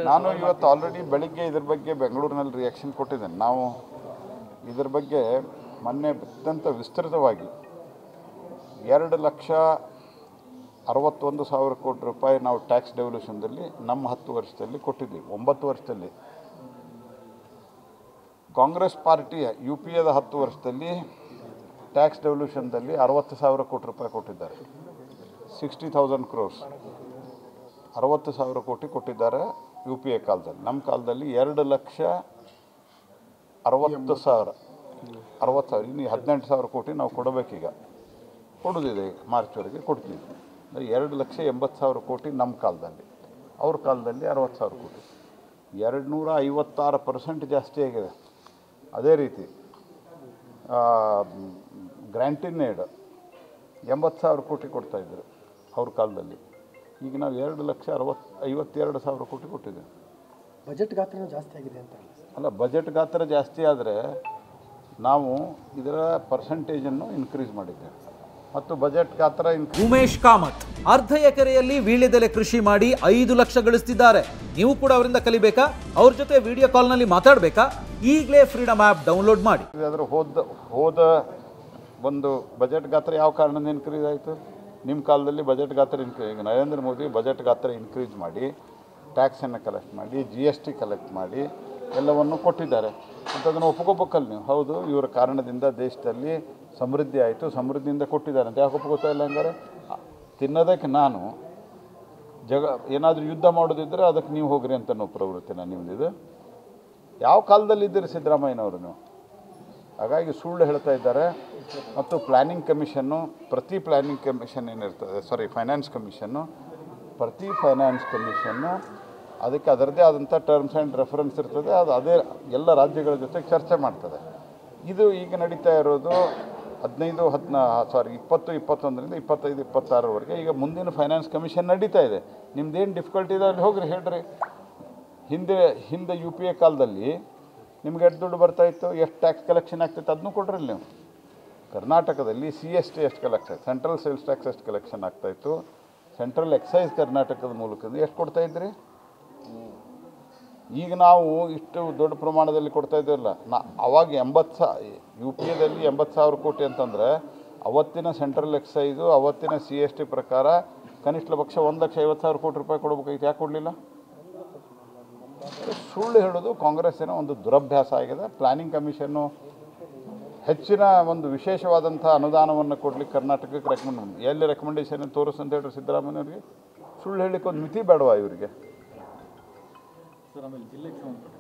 ನಾನು ಇವತ್ತು ಆಲ್ರೆಡಿ ಬೆಳಿಗ್ಗೆ ಇದ್ರ ಬಗ್ಗೆ ಬೆಂಗಳೂರಿನಲ್ಲಿ ರಿಯಾಕ್ಷನ್ ಕೊಟ್ಟಿದ್ದೇನೆ. ನಾವು ಇದ್ರ ಬಗ್ಗೆ ಮೊನ್ನೆ ಅತ್ಯಂತ ವಿಸ್ತೃತವಾಗಿ 2,61,000 ಕೋಟಿ ರೂಪಾಯಿ ನಾವು ಟ್ಯಾಕ್ಸ್ ಡೆವಲ್ಯೂಷನ್ದಲ್ಲಿ ನಮ್ಮ 10 ವರ್ಷದಲ್ಲಿ ಕೊಟ್ಟಿದ್ದೀವಿ. 9 ವರ್ಷದಲ್ಲಿ ಕಾಂಗ್ರೆಸ್ ಪಾರ್ಟಿಯ UPAದ 10 ವರ್ಷದಲ್ಲಿ ಟ್ಯಾಕ್ಸ್ ಡೆವಲ್ಯೂಷನ್ದಲ್ಲಿ 60,000 ಕೋಟಿ ರೂಪಾಯಿ ಕೊಟ್ಟಿದ್ದಾರೆ. 60,000 crores 60,000 ಕೋಟಿ ಕೊಟ್ಟಿದ್ದಾರೆ UPA ಕಾಲದಲ್ಲಿ. ನಮ್ಮ ಕಾಲದಲ್ಲಿ 2,60,000 ಇನ್ನು 18,000 ಕೋಟಿ ನಾವು ಕೊಡಬೇಕೀಗ, ಕೊಡೋದಿದೆ ಮಾರ್ಚ್ವರೆಗೆ ಕೊಡ್ತೀವಿ. 2,80,000 ಕೋಟಿ ನಮ್ಮ ಕಾಲದಲ್ಲಿ, ಅವ್ರ ಕಾಲದಲ್ಲಿ 60,000 ಕೋಟಿ, 256% ಜಾಸ್ತಿ ಆಗಿದೆ. ಅದೇ ರೀತಿ ಗ್ರ್ಯಾಂಟಿನ್ ಏಡ್ 80,000 ಕೋಟಿ ಕೊಡ್ತಾಯಿದ್ರು ಅವ್ರ ಕಾಲದಲ್ಲಿ. ಈಗ ನಾವು 2,52,000 ಕೋಟಿ ಕೊಟ್ಟಿದ್ದೇವೆ. ಬಜೆಟ್ ಗಾತ್ರ ಜಾಸ್ತಿ ಆಗಿದೆ ಅಂತ ಅಲ್ಲ, ಬಜೆಟ್ ಗಾತ್ರ ಜಾಸ್ತಿ ಆದರೆ ನಾವು ಇದರ ಪರ್ಸೆಂಟೇಜನ್ನು ಇನ್ಕ್ರೀಸ್ ಮಾಡಿದ್ದೇವೆ ಮತ್ತು ಬಜೆಟ್ ಗಾತ್ರ ಉಮೇಶ್ ಕಾಮತ್ ಅರ್ಧ ಎಕರೆಯಲ್ಲಿ ವೀಳ್ಯದೆಲೆ ಕೃಷಿ ಮಾಡಿ 5 ಲಕ್ಷ ಗಳಿಸ್ತಿದ್ದಾರೆ. ನೀವು ಕೂಡ ಅವರಿಂದ ಕಲಿಬೇಕಾ? ಅವ್ರ ಜೊತೆ ವಿಡಿಯೋ ಕಾಲ್ನಲ್ಲಿ ಮಾತಾಡಬೇಕಾ? ಈಗಲೇ ಫ್ರೀಡಮ್ ಆ್ಯಪ್ ಡೌನ್ಲೋಡ್ ಮಾಡಿ. ಆದರೆ ಹೋದ ಒಂದು ಬಜೆಟ್ ಗಾತ್ರ ಯಾವ ಕಾರಣದಿಂದ ಇನ್ಕ್ರೀಸ್ ಆಯಿತು? ನಿಮ್ಮ ಕಾಲದಲ್ಲಿ ಬಜೆಟ್ ಗಾತ್ರ ಇನ್ಕ್ರೀಸ್, ಈಗ ನರೇಂದ್ರ ಮೋದಿ ಬಜೆಟ್ ಗಾತ್ರ ಇನ್ಕ್ರೀಸ್ ಮಾಡಿ ಟ್ಯಾಕ್ಸನ್ನು ಕಲೆಕ್ಟ್ ಮಾಡಿ GST ಕಲೆಕ್ಟ್ ಮಾಡಿ ಎಲ್ಲವನ್ನು ಕೊಟ್ಟಿದ್ದಾರೆ ಅಂತ ಅದನ್ನು ಒಪ್ಕೋಬೇಕಲ್ಲ ನೀವು. ಹೌದು, ಇವರ ಕಾರಣದಿಂದ ದೇಶದಲ್ಲಿ ಸಮೃದ್ಧಿ ಆಯಿತು, ಸಮೃದ್ಧಿಯಿಂದ ಕೊಟ್ಟಿದ್ದಾರೆ ಅಂತ ಯಾಕೆ ಒಪ್ಕೋತಾ ಇಲ್ಲ? ಹಂಗಾರೆ ತಿನ್ನೋದಕ್ಕೆ ನಾನು ಏನಾದರೂ ಯುದ್ಧ ಮಾಡೋದಿದ್ದರೆ ಅದಕ್ಕೆ ನೀವು ಹೋಗ್ರಿ ಅಂತ ನಾವು ಪ್ರವೃತ್ತಿನ ನಿಮ್ಮದಿದು. ಯಾವ ಕಾಲದಲ್ಲಿದ್ದೀರಿ ಸಿದ್ದರಾಮಯ್ಯನವರು ನೀವು? ಹಾಗಾಗಿ ಸುಳ್ಳು ಹೇಳ್ತಾ ಇದ್ದಾರೆ. ಮತ್ತು ಪ್ಲ್ಯಾನಿಂಗ್ ಕಮಿಷನ್ನು, ಪ್ರತಿ ಪ್ಲ್ಯಾನಿಂಗ್ ಕಮಿಷನ್ ಏನಿರ್ತದೆ, ಫೈನಾನ್ಸ್ ಕಮಿಷನ್ನು, ಪ್ರತಿ ಫೈನಾನ್ಸ್ ಕಮಿಷನ್ನು ಅದಕ್ಕೆ ಅದರದ್ದೇ ಆದಂಥ ಟರ್ಮ್ಸ್ ಆ್ಯಂಡ್ ರೆಫರೆನ್ಸ್ ಇರ್ತದೆ. ಅದು ಅದೇ ಎಲ್ಲ ರಾಜ್ಯಗಳ ಜೊತೆ ಚರ್ಚೆ ಮಾಡ್ತದೆ. ಇದು ಈಗ ನಡೀತಾ ಇರೋದು 2021ರಿಂದ 25-26ವರೆಗೆ. ಈಗ ಮುಂದಿನ ಫೈನಾನ್ಸ್ ಕಮಿಷನ್ ನಡೀತಾ ಇದೆ. ನಿಮ್ದೇನು ಡಿಫಿಕಲ್ಟಿ ಇದೆ ಅಲ್ಲಿ ಹೋಗ್ರಿ ಹೇಳ್ರಿ. ಹಿಂದೆ UPA ಕಾಲದಲ್ಲಿ ನಿಮ್ಗೆ ಎಷ್ಟು ದುಡ್ಡು ಬರ್ತಾಯಿತ್ತು, ಎಷ್ಟು ಟ್ಯಾಕ್ಸ್ ಕಲೆಕ್ಷನ್ ಆಗ್ತಿತ್ತು ಅದನ್ನೂ ಕೊಡ್ರಿ ನೀವು. ಕರ್ನಾಟಕದಲ್ಲಿ CST ಎಷ್ಟು ಕಲೆಕ್ಷನ್, ಸೆಂಟ್ರಲ್ ಸೇಲ್ಸ್ ಟ್ಯಾಕ್ಸ್ ಎಷ್ಟು ಕಲೆಕ್ಷನ್ ಆಗ್ತಾಯಿತ್ತು, ಸೆಂಟ್ರಲ್ ಎಕ್ಸೈಸ್ ಕರ್ನಾಟಕದ ಮೂಲಕದಿಂದ ಎಷ್ಟು ಕೊಡ್ತಾಯಿದ್ರಿ? ಈಗ ನಾವು ಇಷ್ಟು ದೊಡ್ಡ ಪ್ರಮಾಣದಲ್ಲಿ ಕೊಡ್ತಾ ಇದ್ದೀವಲ್ಲ. ಅವಾಗ UPAದಲ್ಲಿ 80,000 ಕೋಟಿ ಅಂತಂದರೆ ಅವತ್ತಿನ ಸೆಂಟ್ರಲ್ ಎಕ್ಸೈಸು, ಅವತ್ತಿನ CST ಪ್ರಕಾರ ಕನಿಷ್ಠ ಪಕ್ಷ 1,50,000 ಕೋಟಿ ರೂಪಾಯಿ ಕೊಡಬೇಕಾಗಿತ್ತು. ಯಾಕೆ ಕೊಡಲಿಲ್ಲ? ಸುಳ್ಳು ಹೇಳೋದು ಕಾಂಗ್ರೆಸ್ಸಿನ ಒಂದು ದುರಭ್ಯಾಸ ಆಗಿದೆ. ಪ್ಲ್ಯಾನಿಂಗ್ ಕಮಿಷನ್ನು ಹೆಚ್ಚಿನ ಒಂದು ವಿಶೇಷವಾದಂಥ ಅನುದಾನವನ್ನು ಕೊಡಲಿಕ್ಕೆ ಕರ್ನಾಟಕಕ್ಕೆ ಎಲ್ಲಿ ರೆಕಮೆಂಡೇಷನ್ ತೋರಿಸ್ ಅಂತ ಹೇಳ್ರಿ ಸಿದ್ದರಾಮಯ್ಯವ್ರಿಗೆ. ಸುಳ್ಳು ಹೇಳಲಿಕ್ಕೆ ಒಂದು ಮಿತಿ ಬೇಡವಾ ಇವರಿಗೆ? ಸರ್, ಆಮೇಲೆ ಜಿಲ್ಲೆಗೆ ಸಂಬಂಧಪಟ್ಟ